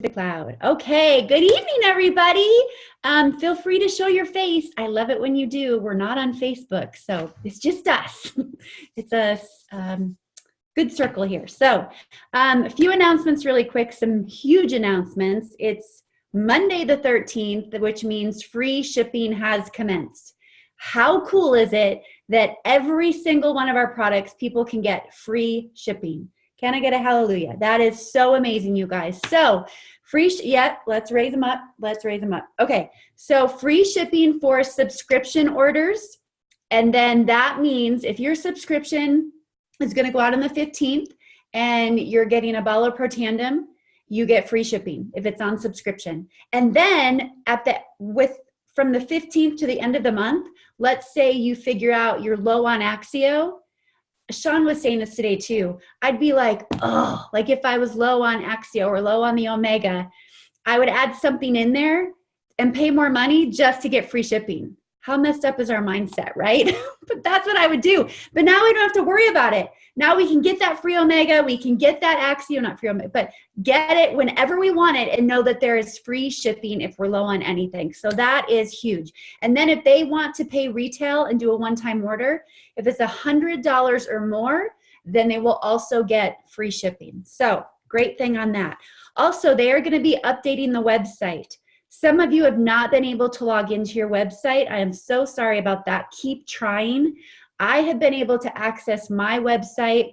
the cloud. Okay, good evening, everybody. Feel free to show your face. I love it when you do. We're not on Facebook, so it's just us. It's a good circle here. So a few announcements really quick, some huge announcements. It's Monday the 13th, which means free shipping has commenced. How cool is it that every single one of our products, people can get free shipping? Can I get a hallelujah? That is so amazing, you guys. So let's raise them up. Let's raise them up. Okay, so free shipping for subscription orders. And then that means if your subscription is going to go out on the 15th and you're getting a Balo Pro Tandem, you get free shipping if it's on subscription. And then from the 15th to the end of the month, let's say you figure out you're low on Axio. Sean was saying this today too. I'd be like, like if I was low on Axio or low on the Omega, I would add something in there and pay more money just to get free shipping. How messed up is our mindset, right? But that's what I would do. But now we don't have to worry about it. Now we can get that free Omega. We can get that Axio, not free Omega, but get it whenever we want it and know that there is free shipping if we're low on anything. So that is huge. And then if they want to pay retail and do a one-time order, if it's $100 or more, then they will also get free shipping. So great thing on that. Also, they are going to be updating the website. Some of you have not been able to log into your website. I am so sorry about that. Keep trying. I have been able to access my website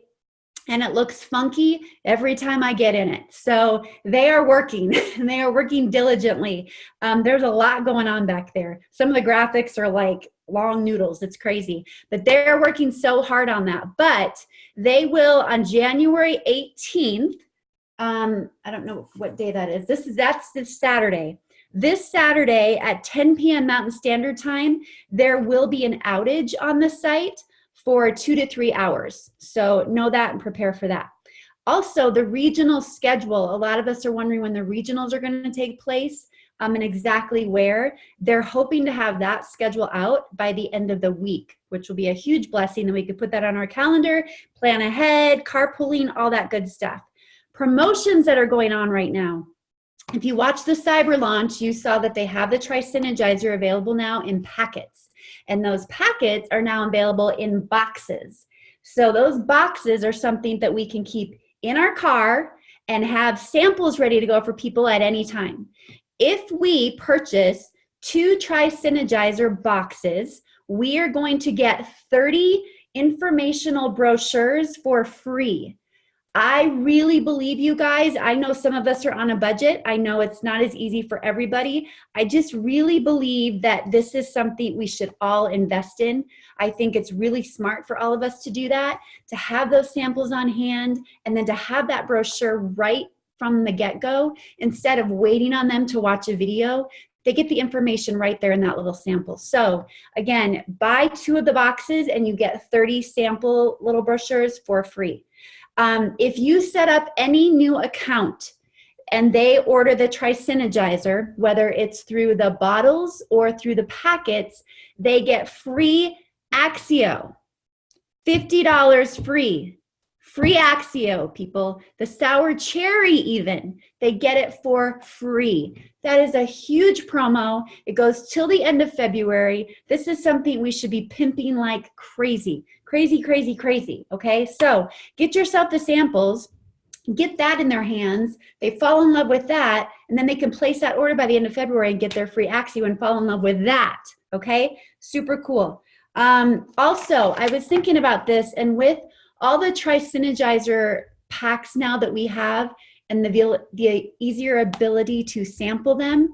and it looks funky every time I get in it. So they are working and they are working diligently. There's a lot going on back there. Some of the graphics are like long noodles. It's crazy, but they're working so hard on that. But they will on January 18th. I don't know what day that is. That's this Saturday. This Saturday at 10 p.m. Mountain Standard Time, there will be an outage on the site for 2 to 3 hours. So know that and prepare for that. Also, the regional schedule. A lot of us are wondering when the regionals are going to take place and exactly where. They're hoping to have that schedule out by the end of the week, which will be a huge blessing. And we could put that on our calendar, plan ahead, carpooling, all that good stuff. Promotions that are going on right now. If you watched the cyber launch, you saw that they have the Tri-Synergizer available now in packets. And those packets are now available in boxes. So those boxes are something that we can keep in our car and have samples ready to go for people at any time. If we purchase 2 Tri-Synergizer boxes, we are going to get 30 informational brochures for free. I really believe you guys. I know some of us are on a budget. I know it's not as easy for everybody. I just really believe that this is something we should all invest in. I think it's really smart for all of us to do that, to have those samples on hand, and then to have that brochure right from the get-go instead of waiting on them to watch a video. They get the information right there in that little sample. So again, buy 2 of the boxes and you get 30 sample little brochures for free. If you set up any new account and they order the Tri-Synergizer, whether it's through the bottles or through the packets, they get free Axio, $50 free. Free Axio, people. The sour cherry even, they get it for free. That is a huge promo. It goes till the end of February. This is something we should be pimping like crazy. Crazy, crazy, crazy, okay? So get yourself the samples, get that in their hands, they fall in love with that, and then they can place that order by the end of February and get their free Axio and fall in love with that, okay? Super cool. Also, I was thinking about this, and with all the Tri-Synergizer packs now that we have and the easier ability to sample them,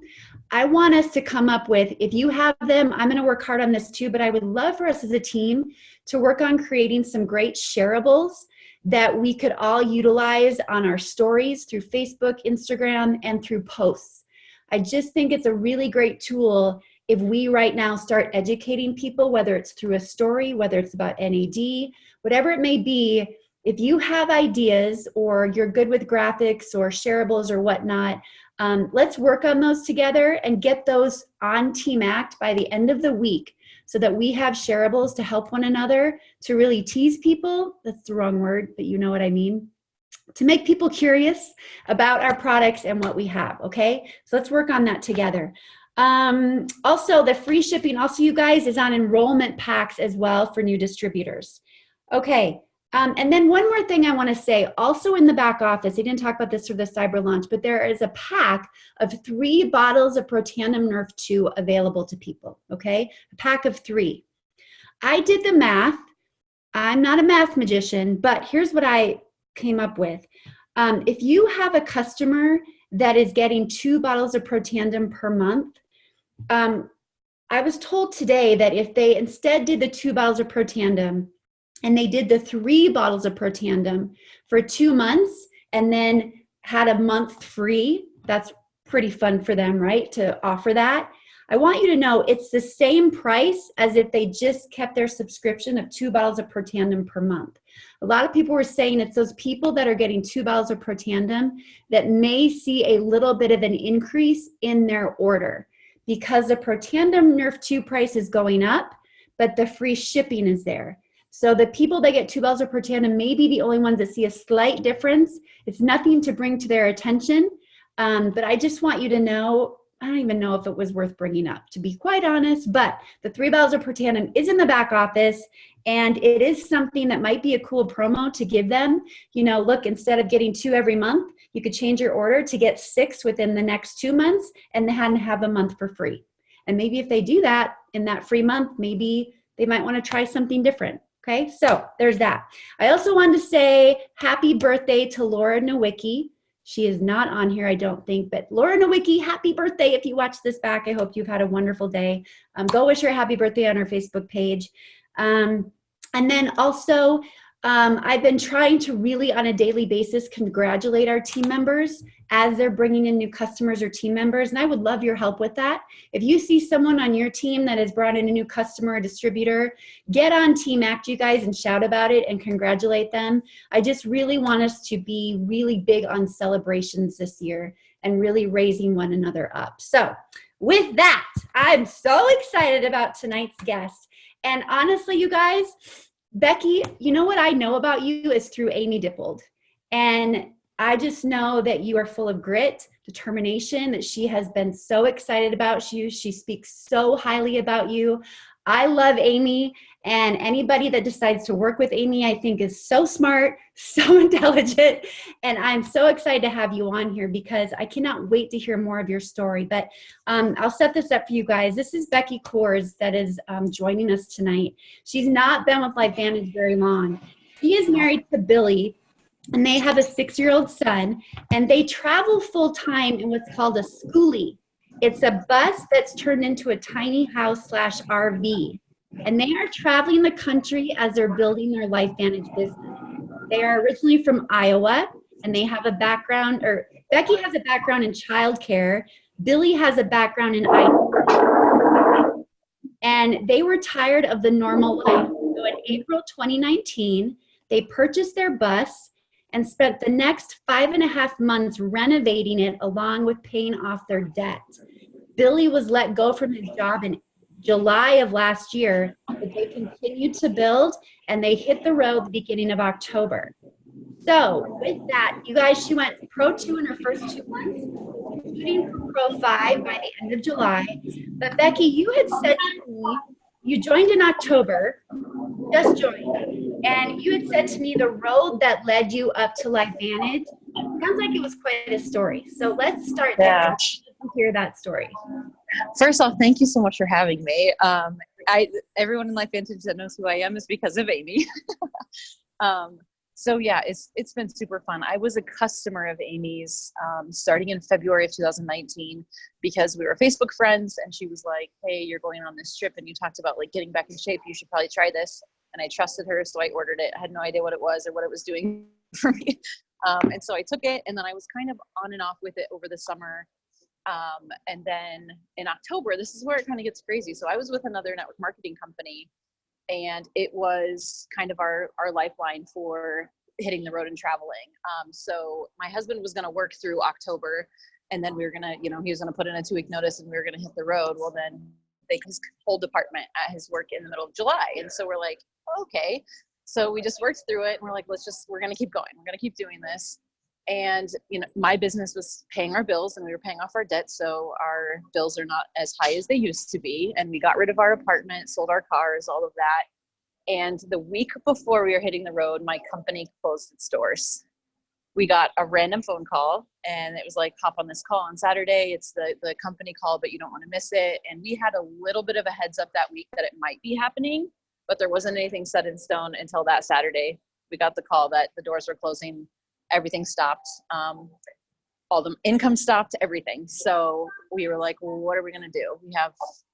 I want us to come up with, if you have them, I'm going to work hard on this too, but I would love for us as a team to work on creating some great shareables that we could all utilize on our stories through Facebook, Instagram, and through posts. I just think it's a really great tool if we right now start educating people, whether it's through a story, whether it's about NAD, whatever it may be. If you have ideas or you're good with graphics or shareables or whatnot, let's work on those together and get those on Team Act by the end of the week so that we have shareables to help one another, to really tease people. That's the wrong word, but you know what I mean. to make people curious about our products and what we have. Okay, so let's work on that together. Also, the free shipping, also, you guys, is on enrollment packs as well for new distributors. Okay. And then one more thing I want to say, also in the back office, I didn't talk about this for the cyber launch, but there is a pack of 3 bottles of Protandim Nerf 2 available to people, okay? A pack of 3. I did the math. I'm not a math magician, but here's what I came up with. If you have a customer that is getting 2 bottles of Protandim per month, I was told today that if they instead did the 2 bottles of Protandim, and they did the 3 bottles of Protandim for 2 months and then had a month free. That's pretty fun for them, right? To offer that. I want you to know it's the same price as if they just kept their subscription of 2 bottles of Protandim per month. A lot of people were saying it's those people that are getting 2 bottles of Protandim that may see a little bit of an increase in their order because the Protandim Nerf 2 price is going up, but the free shipping is there. So the people that get 2 bottles of Protandim may be the only ones that see a slight difference. It's nothing to bring to their attention, but I just want you to know, I don't even know if it was worth bringing up, to be quite honest, but the 3 bottles of Protandim is in the back office, and it is something that might be a cool promo to give them. You know, look, instead of getting 2 every month, you could change your order to get 6 within the next 2 months and then have a month for free. And maybe if they do that in that free month, maybe they might want to try something different. Okay, so there's that. I also wanted to say happy birthday to Laura Nowicki. She is not on here, I don't think, but Laura Nowicki, happy birthday. If you watch this back, I hope you've had a wonderful day. Go wish her a happy birthday on her Facebook page. And then also, I've been trying to really on a daily basis congratulate our team members as they're bringing in new customers or team members, and I would love your help with that. If you see someone on your team that has brought in a new customer or distributor, get on Team Act, you guys, and shout about it and congratulate them. I just really want us to be really big on celebrations this year and really raising one another up. So with that, I'm so excited about tonight's guest. And honestly, you guys, Becky, you know what I know about you is through Amy Dippold. And I just know that you are full of grit, determination, that she has been so excited about you. She speaks so highly about you. I love Amy, and anybody that decides to work with Amy, I think is so smart, so intelligent, and I'm so excited to have you on here because I cannot wait to hear more of your story. But I'll set this up for you guys. This is Becky Kohrs that is joining us tonight. She's not been with LifeVantage very long. She is married to Billy, and they have a 6-year-old son, and they travel full-time in what's called a schoolie. It's a bus that's turned into a tiny house/RV. And they are traveling the country as they're building their LifeVantage business. They are originally from Iowa, and they have a background, or Becky has a background in childcare. Billy has a background in IT. And they were tired of the normal life. So in April 2019, they purchased their bus and spent the next 5.5 months renovating it along with paying off their debt. Billy was let go from his job in July of last year, but they continued to build and they hit the road the beginning of October. So with that, you guys, she went Pro 2 in her first 2 months, shooting for Pro 5 by the end of July. But Becky, you had said to me, you joined in October, just joined, and you had said to me the road that led you up to LifeVantage sounds like it was quite a story. So let's start there to hear that story. First off, thank you so much for having me. Everyone in LifeVantage that knows who I am is because of Amy. So yeah, it's been super fun. I was a customer of Amy's starting in February of 2019 because we were Facebook friends, and she was like, "Hey, you're going on this trip, and you talked about like getting back in shape. You should probably try this." And I trusted her, so I ordered it. I had no idea what it was or what it was doing for me, and so I took it, and then I was kind of on and off with it over the summer. And then in October, this is where it kind of gets crazy. So I was with another network marketing company, and it was kind of our lifeline for hitting the road and traveling. So my husband was going to work through October, and then we were going to, he was going to put in a 2-week notice and we were going to hit the road. Well, then his whole department at his work in the middle of July. And so we're like, okay. So we just worked through it, and we're like, we're going to keep going. We're going to keep doing this. And, my business was paying our bills and we were paying off our debt. So our bills are not as high as they used to be. And we got rid of our apartment, sold our cars, all of that. And the week before we were hitting the road, my company closed its doors. We got a random phone call and it was like, hop on this call on Saturday. It's the company call, but you don't want to miss it. And we had a little bit of a heads up that week that it might be happening, but there wasn't anything set in stone until that Saturday. We got the call that the doors were closing. Everything stopped. All the income stopped, everything. So we were like, well, what are we going to do? We have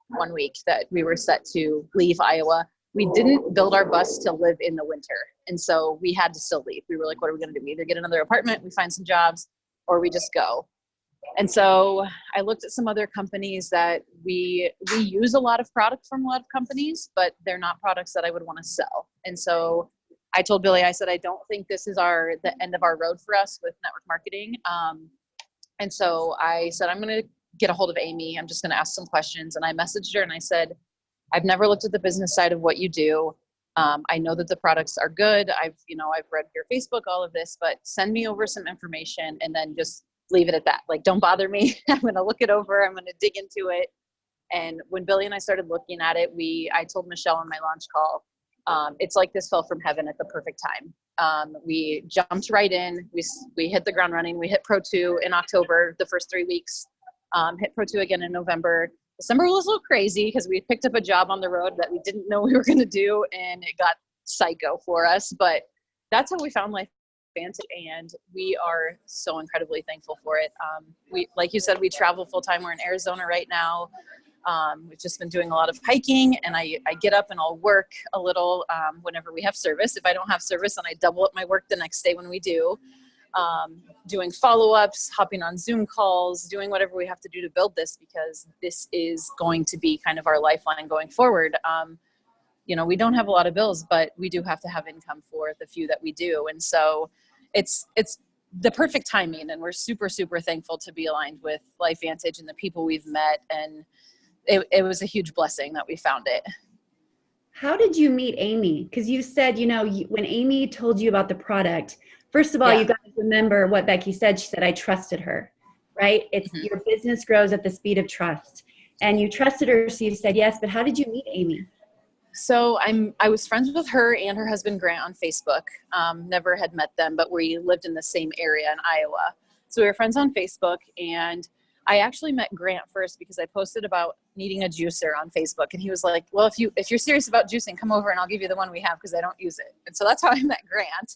1 week that we were set to leave Iowa. We didn't build our bus to live in the winter. And so we had to still leave. We were like, what are we going to do? We either get another apartment, we find some jobs, or we just go. And so I looked at some other companies that we use a lot of product from a lot of companies, but they're not products that I would want to sell. And so I told Billy, I said, I don't think this is the end of our road for us with network marketing. And so I said, I'm going to get a hold of Amy. I'm just going to ask some questions. And I messaged her and I said, I've never looked at the business side of what you do. I know that the products are good. I've read your Facebook, all of this, but send me over some information and then just leave it at that. Like, don't bother me. I'm going to look it over. I'm going to dig into it. And when Billy and I started looking at it, I told Michelle on my launch call, it's like this fell from heaven at the perfect time. We jumped right in. We hit the ground running. We hit Pro 2 in October, the first 3 weeks, hit Pro 2 again in November. December was a little crazy because we picked up a job on the road that we didn't know we were going to do, and it got psycho for us. But that's how we found Life Vantage, and we are so incredibly thankful for it. Like you said, we travel full time. We're in Arizona right now. We've just been doing a lot of hiking, and I get up and I'll work a little whenever we have service. If I don't have service, then I double up my work the next day when we do. Doing follow-ups, hopping on Zoom calls, doing whatever we have to do to build this, because this is going to be kind of our lifeline going forward. We don't have a lot of bills, but we do have to have income for the few that we do. And so it's the perfect timing, and we're super, super thankful to be aligned with Life Vantage and the people we've met. And it was a huge blessing that we found it. How did you meet Amy? Because you said, when Amy told you about the product, first of all, you got to remember what Becky said. She said, I trusted her, right? It's your business grows at the speed of trust. And you trusted her, so you said yes. But how did you meet Amy? So I was friends with her and her husband Grant on Facebook. Never had met them, but we lived in the same area in Iowa. So we were friends on Facebook, and I actually met Grant first because I posted about needing a juicer on Facebook, and he was like, well, if you're serious about juicing, come over and I'll give you the one we have because I don't use it. And so that's how I met Grant.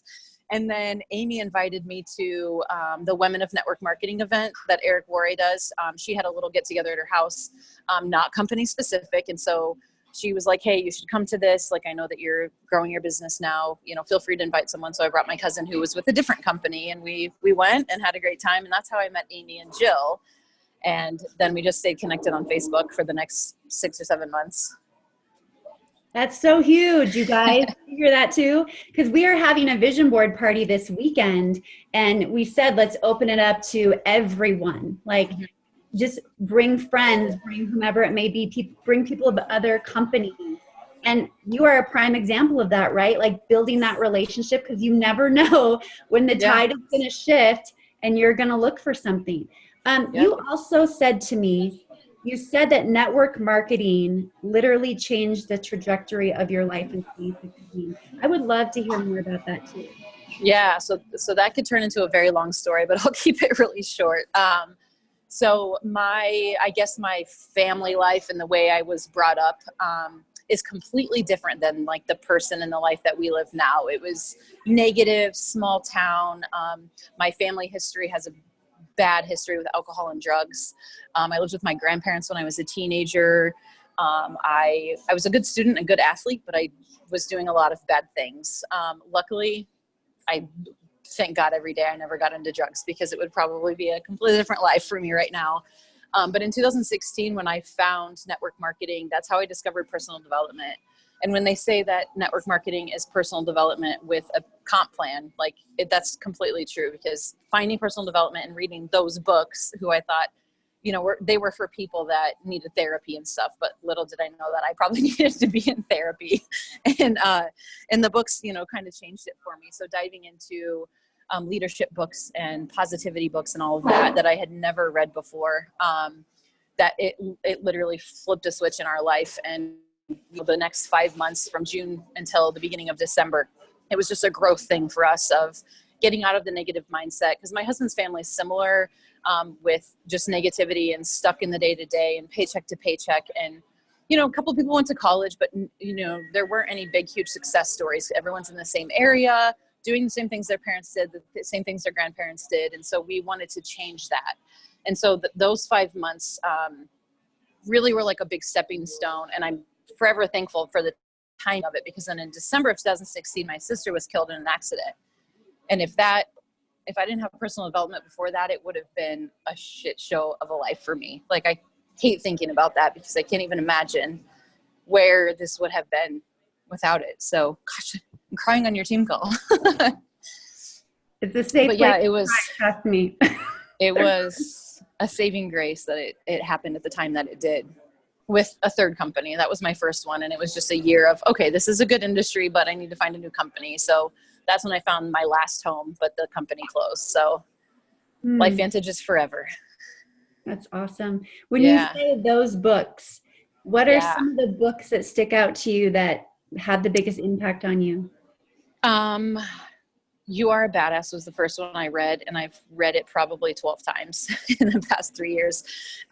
And then Amy invited me to the Women of Network Marketing event that Eric Worre does. She had a little get together at her house, not company specific. And so she was like, hey, you should come to this. Like, I know that you're growing your business now, feel free to invite someone. So I brought my cousin who was with a different company, and we went and had a great time. And that's how I met Amy and Jill. And then we just stayed connected on Facebook for the next 6 or 7 months. That's so huge, you guys. Figure that too, because we are having a vision board party this weekend, and we said let's open it up to everyone. Like, just bring friends, bring whomever it may be, bring people of other companies. And you are a prime example of that, right? Like, building that relationship, because you never know when the tide is going to shift and you're going to look for something. You also said to me, you said that network marketing literally changed the trajectory of your life in 2015. I would love to hear more about that too. Yeah, so that could turn into a very long story, but I'll keep it really short. So I guess my family life and the way I was brought up is completely different than like the person and the life that we live now. It was negative, small town. My family history has a bad history with alcohol and drugs. I lived with my grandparents when I was a teenager. I was a good student and a good athlete, but I was doing a lot of bad things. Luckily, I thank God every day I never got into drugs, because it would probably be a completely different life for me right now. But in 2016, when I found network marketing, that's how I discovered personal development. And when they say that network marketing is personal development with a comp plan, that's completely true, because finding personal development and reading those books, who I thought, they were for people that needed therapy and stuff, but little did I know that I probably needed to be in therapy. And the books, kind of changed it for me. So diving into leadership books and positivity books and all of that I had never read before. That it literally flipped a switch in our life. And the next 5 months from June until the beginning of December, it was just a growth thing for us of getting out of the negative mindset. Because my husband's family is similar, with just negativity and stuck in the day-to-day and paycheck to paycheck. And, a couple of people went to college, but, there weren't any big, huge success stories. Everyone's in the same area, doing the same things their parents did, the same things their grandparents did. And so we wanted to change that. And so those 5 months really were like a big stepping stone. And I'm forever thankful for the time of it, because then in December of 2016, my sister was killed in an accident. And if I didn't have personal development before that, it would have been a shit show of a life for me. Like, I hate thinking about that, because I can't even imagine where this would have been without it. So, gosh, I'm crying on your team call. It's a safe but yeah, place it was, to cry, trust me. It was a saving grace that it happened at the time that it did, with a third company. That was my first one. And it was just a year of, okay, this is a good industry, but I need to find a new company. So that's when I found my last home, but the company closed. So LifeVantage is forever. That's awesome. When you say those books, what are some of the books that stick out to you that had the biggest impact on you? You Are a Badass was the first one I read, and I've read it probably 12 times in the past 3 years.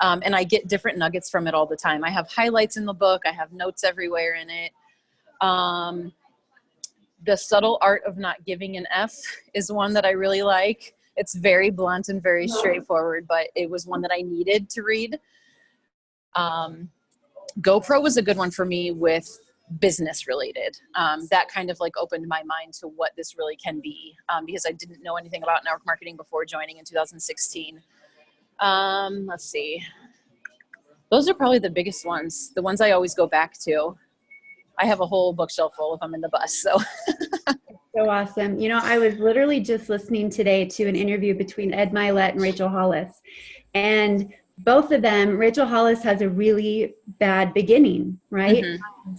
And I get different nuggets from it all the time. I have highlights in the book. I have notes everywhere in it. The Subtle Art of Not Giving an F is one that I really like. It's very blunt and very straightforward, but it was one that I needed to read. GoPro was a good one for me with business related. That kind of like opened my mind to what this really can be, because I didn't know anything about network marketing before joining in 2016. Let's see. Those are probably the biggest ones, the ones I always go back to. I have a whole bookshelf full if I'm in the bus. So so awesome. I was literally just listening today to an interview between Ed Milet and Rachel Hollis. And both of them, Rachel Hollis has a really bad beginning, right? Mm-hmm.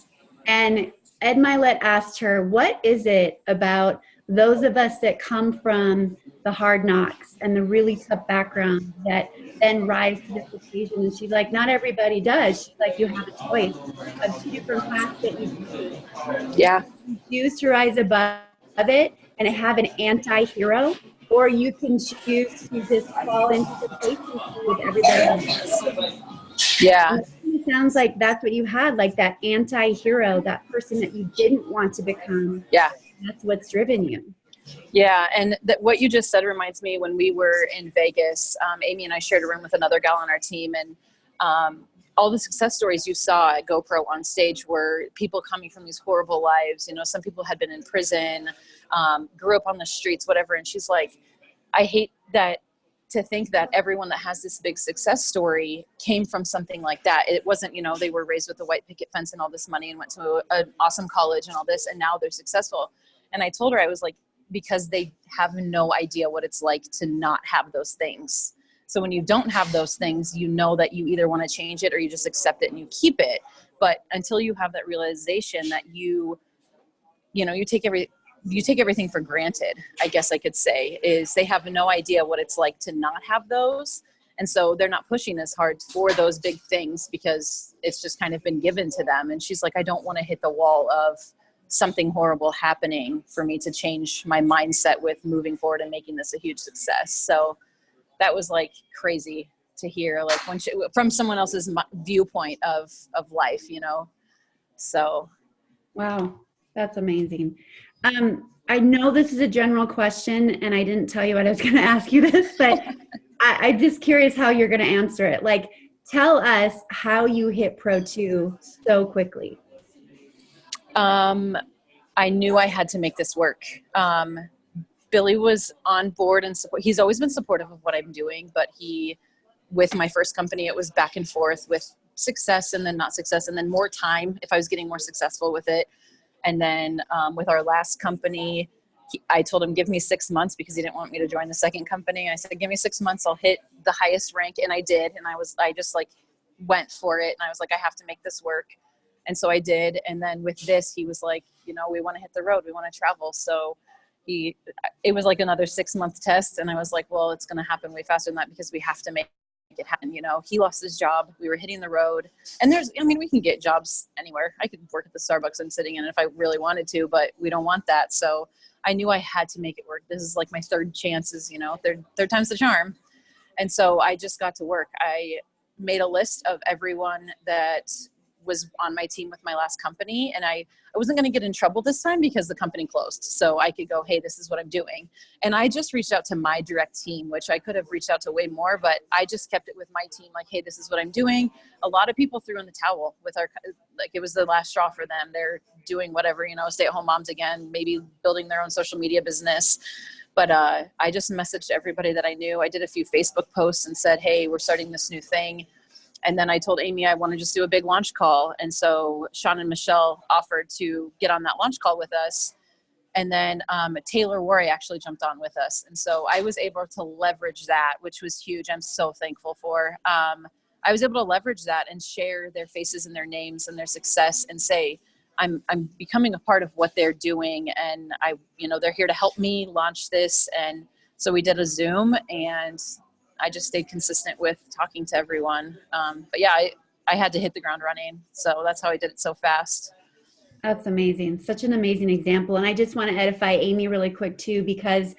And Ed Milet asked her, what is it about those of us that come from the hard knocks and the really tough background that then rise to this occasion? And she's like, not everybody does. She's like, you have a choice of two different paths that you choose. Yeah. You choose to rise above it and have an anti-hero, or you can choose to just fall into complacency with everybody else. Yeah. It sounds like that's what you had, like that anti-hero, that person that you didn't want to become. Yeah. That's what's driven you. Yeah. And what you just said reminds me when we were in Vegas, Amy and I shared a room with another gal on our team, and all the success stories you saw at GoPro on stage were people coming from these horrible lives. Some people had been in prison, grew up on the streets, whatever. And she's like, I hate to think that everyone that has this big success story came from something like that. It wasn't, they were raised with a white picket fence and all this money and went to an awesome college and all this, and now they're successful. And I told her, I was like, because they have no idea what it's like to not have those things. So when you don't have those things, you know that you either want to change it or you just accept it and you keep it. But until you have that realization that you take everything for granted, I guess I could say, is they have no idea what it's like to not have those. And so they're not pushing as hard for those big things because it's just kind of been given to them. And she's like, I don't want to hit the wall of something horrible happening for me to change my mindset with moving forward and making this a huge success. So that was like crazy to hear, like from someone else's viewpoint of life, so. Wow. That's amazing. I know this is a general question and I didn't tell you what I was going to ask you this, but I'm just curious how you're going to answer it. Like, tell us how you hit Pro 2 so quickly. I knew I had to make this work. Billy was on board and support. He's always been supportive of what I'm doing, but with my first company, it was back and forth with success and then not success and then more time if I was getting more successful with it. And then with our last company, I told him, give me 6 months because he didn't want me to join the second company. I said, give me 6 months, I'll hit the highest rank. And I did. And I just like went for it. And I was like, I have to make this work. And so I did. And then with this, he was like, we want to hit the road. We want to travel. So, it was like another 6-month test. And I was like, well, it's going to happen way faster than that because we have to make it happen. You know, he lost his job. We were hitting the road, and we can get jobs anywhere. I could work at the Starbucks I'm sitting in if I really wanted to, but we don't want that. So I knew I had to make it work. This is like my third chances, you know, third time's the charm. And so I just got to work. I made a list of everyone that was on my team with my last company. And I wasn't going to get in trouble this time because the company closed. So I could go, hey, this is what I'm doing. And I just reached out to my direct team, which I could have reached out to way more, but I just kept it with my team. Like, hey, this is what I'm doing. A lot of people threw in the towel with it was the last straw for them. They're doing whatever, you know, stay-at-home moms again, maybe building their own social media business. But I just messaged everybody that I knew. I did a few Facebook posts and said, hey, we're starting this new thing. And then I told Amy I want to just do a big launch call. And so Sean and Michelle offered to get on that launch call with us. And then Taylor Worry actually jumped on with us. And so I was able to leverage that, which was huge. I'm so thankful for. I was able to leverage that and share their faces and their names and their success and say, I'm becoming a part of what they're doing. And they're here to help me launch this. And so we did a Zoom, and I just stayed consistent with talking to everyone. But yeah, I had to hit the ground running. So that's how I did it so fast. That's amazing. Such an amazing example. And I just want to edify Amy really quick too, because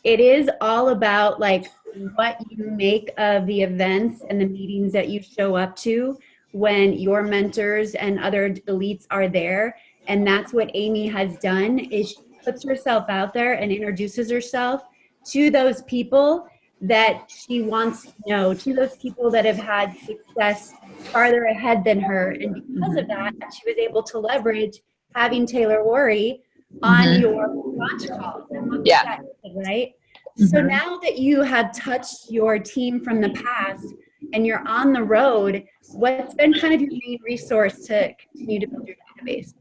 it is all about like what you make of the events and the meetings that you show up to when your mentors and other elites are there. And that's what Amy has done, is she puts herself out there and introduces herself to those people that she wants to know, to those people that have had success farther ahead than her. And because of that, she was able to leverage having Taylor Worry on your launch call. Yeah. Right? So now that you have touched your team from the past and you're on the road, what's been kind of your main resource to continue to build your database?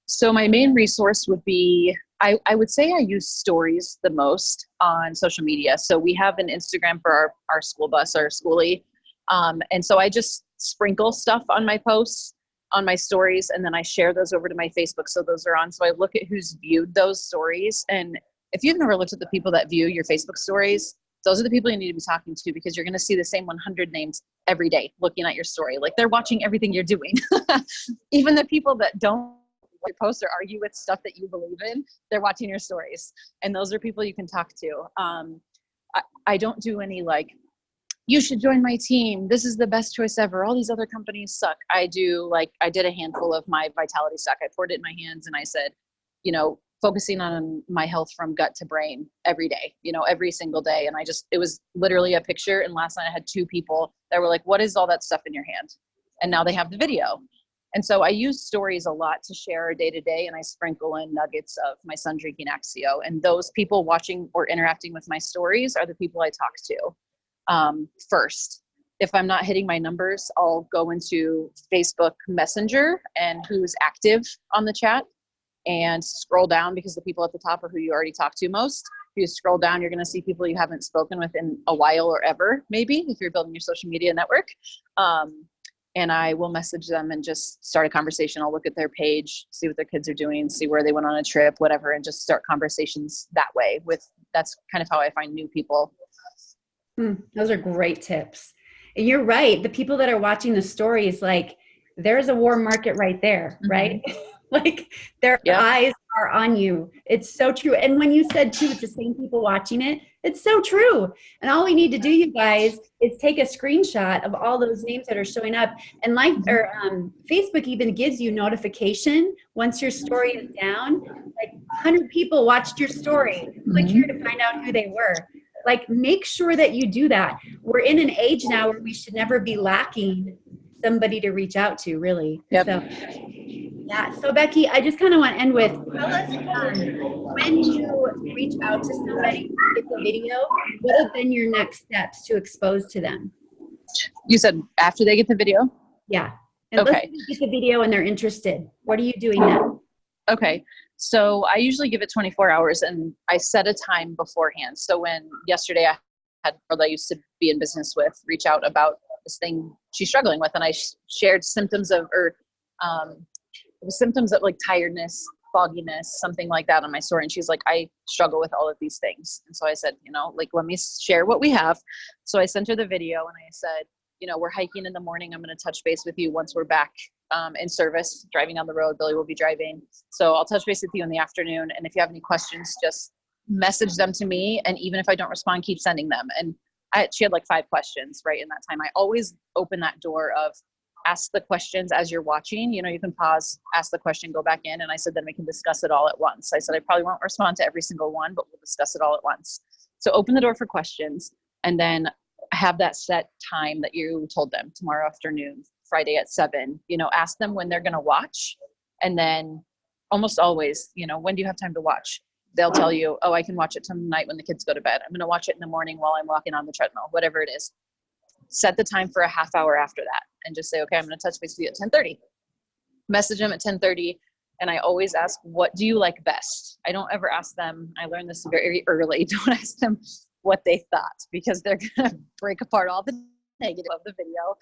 So my main resource would be, I would say I use stories the most on social media. So we have an Instagram for our school bus, our schoolie. And so I just sprinkle stuff on my posts, on my stories, and then I share those over to my Facebook. So those are on. So I look at who's viewed those stories. And if you've never looked at the people that view your Facebook stories, those are the people you need to be talking to, because you're going to see the same 100 names every day looking at your story. Like, they're watching everything you're doing. Even the people that don't like post or argue with stuff that you believe in, they're watching your stories. And those are people you can talk to. I don't do any like, you should join my team, this is the best choice ever, all these other companies suck. I did a handful of my vitality stock. I poured it in my hands and I said, focusing on my health from gut to brain every day, every single day. And it was literally a picture. And last night I had 2 people that were like, what is all that stuff in your hand? And now they have the video. And so I use stories a lot to share our day to day, and I sprinkle in nuggets of my son drinking Axio. And those people watching or interacting with my stories are the people I talk to first. If I'm not hitting my numbers, I'll go into Facebook Messenger and who's active on the chat and scroll down, because the people at the top are who you already talked to most. If you scroll down, you're going to see people you haven't spoken with in a while or ever, maybe, if you're building your social media network. And I will message them and just start a conversation. I'll look at their page, see what their kids are doing, see where they went on a trip, whatever, and just start conversations that way. That's kind of how I find new people. Those are great tips. And you're right. The people that are watching the stories, like, there's a warm market right there, right? Like, their eyes are on you. It's so true. And when you said too, it's the same people watching it, it's so true. And all we need to do, you guys, is take a screenshot of all those names that are showing up. And Facebook even gives you notification once your story is down. Like, 100 people watched your story. Click here to find out who they were. Like, make sure that you do that. We're in an age now where we should never be lacking somebody to reach out to, really. So Becky, I just kind of want to end with, tell us when you reach out to somebody to get the video, what have been your next steps to expose to them? You said after they get the video? Yeah. And let's say they get the video and they're interested. What are you doing now? Okay. So I usually give it 24 hours and I set a time beforehand. So when yesterday I had a girl that I used to be in business with reach out about this thing she's struggling with, and I shared symptoms of like tiredness, fogginess, something like that on my story. And she's like, I struggle with all of these things. And so I said, like, let me share what we have. So I sent her the video and I said, we're hiking in the morning. I'm going to touch base with you once we're back in service, driving down the road. Billy will be driving. So I'll touch base with you in the afternoon. And if you have any questions, just message them to me. And even if I don't respond, keep sending them. And she had like 5 questions right in that time. I always open that door of ask the questions as you're watching. You can pause, ask the question, go back in. And I said, then we can discuss it all at once. I said, I probably won't respond to every single one, but we'll discuss it all at once. So open the door for questions and then have that set time that you told them, tomorrow afternoon, Friday at 7, ask them when they're going to watch. And then almost always, when do you have time to watch? They'll tell you, oh, I can watch it tonight when the kids go to bed. I'm going to watch it in the morning while I'm walking on the treadmill, whatever it is. Set the time for a half hour after that and just say, okay, I'm going to touch base with you at 10:30. Message them at 10:30. And I always ask, what do you like best? I don't ever ask them. I learned this very early. Don't ask them what they thought, because they're going to break apart all the negative of the video.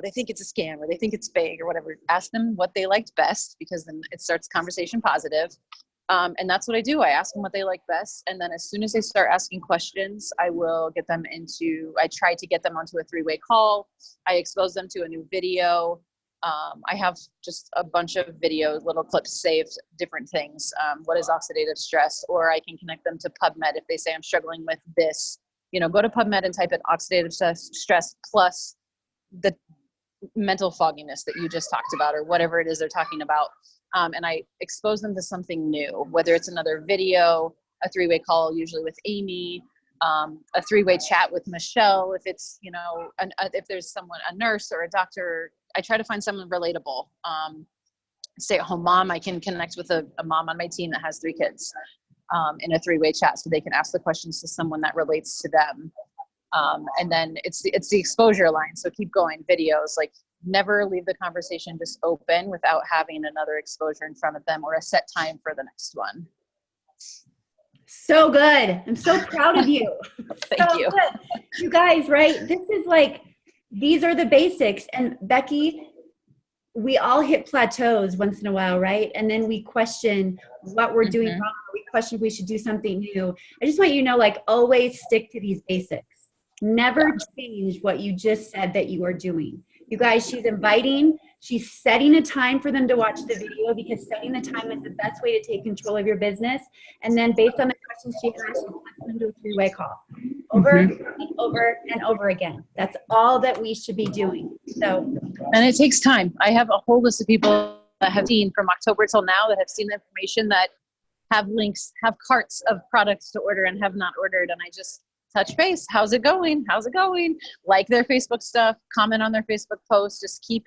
They think it's a scam or they think it's fake or whatever. Ask them what they liked best, because then it starts conversation positive. And that's what I do. I ask them what they like best. And then as soon as they start asking questions, I try to get them onto a 3-way call. I expose them to a new video. I have just a bunch of videos, little clips saved, different things. What is oxidative stress? Or I can connect them to PubMed if they say I'm struggling with this. Go to PubMed and type in oxidative stress plus the mental fogginess that you just talked about, or whatever it is they're talking about. And I expose them to something new, whether it's another video, a 3-way call, usually with Amy, a 3-way chat with Michelle. If it's, if there's someone, a nurse or a doctor, I try to find someone relatable. Stay-at-home mom, I can connect with a mom on my team that has 3 kids in a 3-way chat, so they can ask the questions to someone that relates to them. And then it's the exposure line. So keep going, videos, like never leave the conversation just open without having another exposure in front of them or a set time for the next one. So good. I'm so proud of you. Thank you. Good. You guys, right? This is like, these are the basics. And Becky, we all hit plateaus once in a while, right? And then we question what we're doing wrong. We question if we should do something new. I just want you to know, like, always stick to these basics. Never change what you just said that you are doing. You guys, she's inviting, she's setting a time for them to watch the video, because setting the time is the best way to take control of your business. And then based on the questions she has, she puts them to a 3-way call over and over and over again. That's all that we should be doing. And it takes time. I have a whole list of people that have seen from October till now that have seen the information, that have links, have carts of products to order and have not ordered. And I just touch base. How's it going? How's it going? Like their Facebook stuff, comment on their Facebook posts, just keep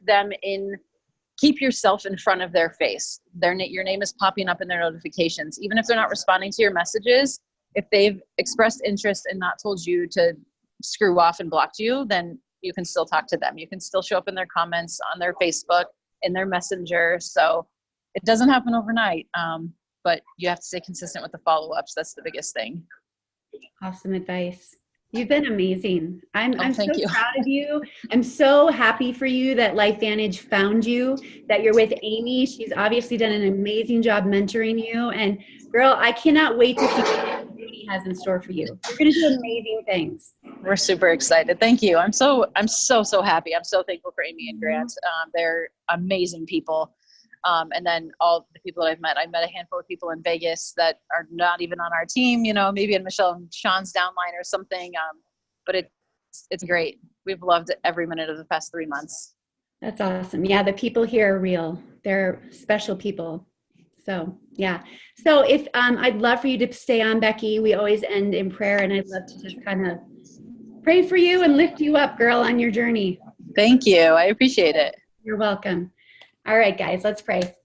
yourself in front of their face. Your name is popping up in their notifications. Even if they're not responding to your messages, if they've expressed interest and not told you to screw off and blocked you, then you can still talk to them. You can still show up in their comments on their Facebook, in their messenger. So it doesn't happen overnight, but you have to stay consistent with the follow-ups. That's the biggest thing. Awesome advice. You've been amazing. I'm so you. proud of you. I'm so happy for you that LifeVantage found you, that you're with Amy. She's obviously done an amazing job mentoring you. And girl, I cannot wait to see what Amy has in store for you. You're going to do amazing things. We're super excited. Thank you. I'm so happy. I'm so thankful for Amy and Grant. They're amazing people. And then all the people that I met a handful of people in Vegas that are not even on our team, maybe in Michelle and Sean's downline or something. But it's great. We've loved every minute of the past 3 months. That's awesome. Yeah. The people here are real. They're special people. So yeah. So if, I'd love for you to stay on, Becky. We always end in prayer, and I'd love to just kind of pray for you and lift you up, girl, on your journey. Thank you. I appreciate it. You're welcome. All right, guys, let's pray.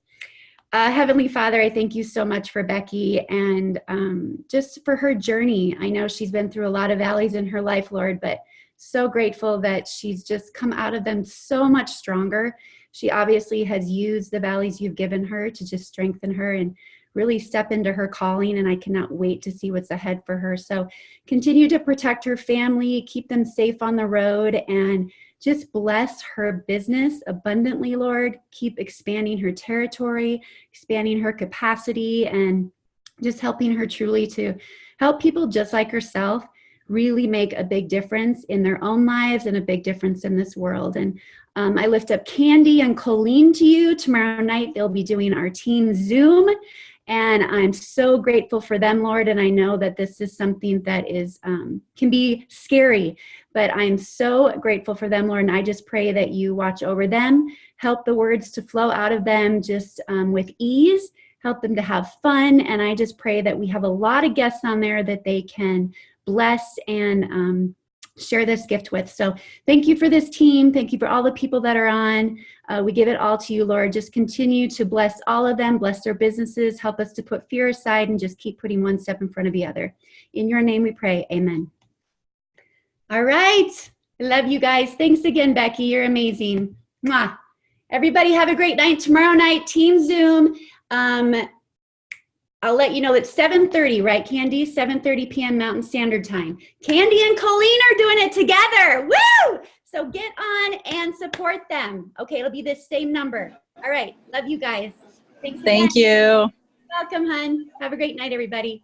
Heavenly Father, I thank you so much for Becky and just for her journey. I know she's been through a lot of valleys in her life, Lord, but so grateful that she's just come out of them so much stronger. She obviously has used the valleys you've given her to just strengthen her and really step into her calling, and I cannot wait to see what's ahead for her. So continue to protect her family, keep them safe on the road, and just bless her business abundantly, Lord. Keep expanding her territory, expanding her capacity, and just helping her truly to help people just like herself really make a big difference in their own lives and a big difference in this world. And I lift up Candy and Colleen to you. Tomorrow night, they'll be doing our team Zoom. And I'm so grateful for them, Lord. And I know that this is something that is can be scary, but I'm so grateful for them, Lord. And I just pray that you watch over them, help the words to flow out of them just with ease, help them to have fun. And I just pray that we have a lot of guests on there that they can bless and share this gift with. So thank you for this team. Thank you for all the people that are on. We give it all to you, Lord. Just continue to bless all of them, bless their businesses, help us to put fear aside and just keep putting one step in front of the other. In your name we pray, amen. All right. I love you guys. Thanks again, Becky. You're amazing. Mwah. Everybody have a great night. Tomorrow night, Team Zoom. I'll let you know it's 7:30, right, Candy? 7:30 p.m. Mountain Standard Time. Candy and Colleen are doing it together. Woo! So get on and support them. Okay, it'll be this same number. All right. Love you guys. Thanks again. Thank you. Welcome, hun. Have a great night, everybody.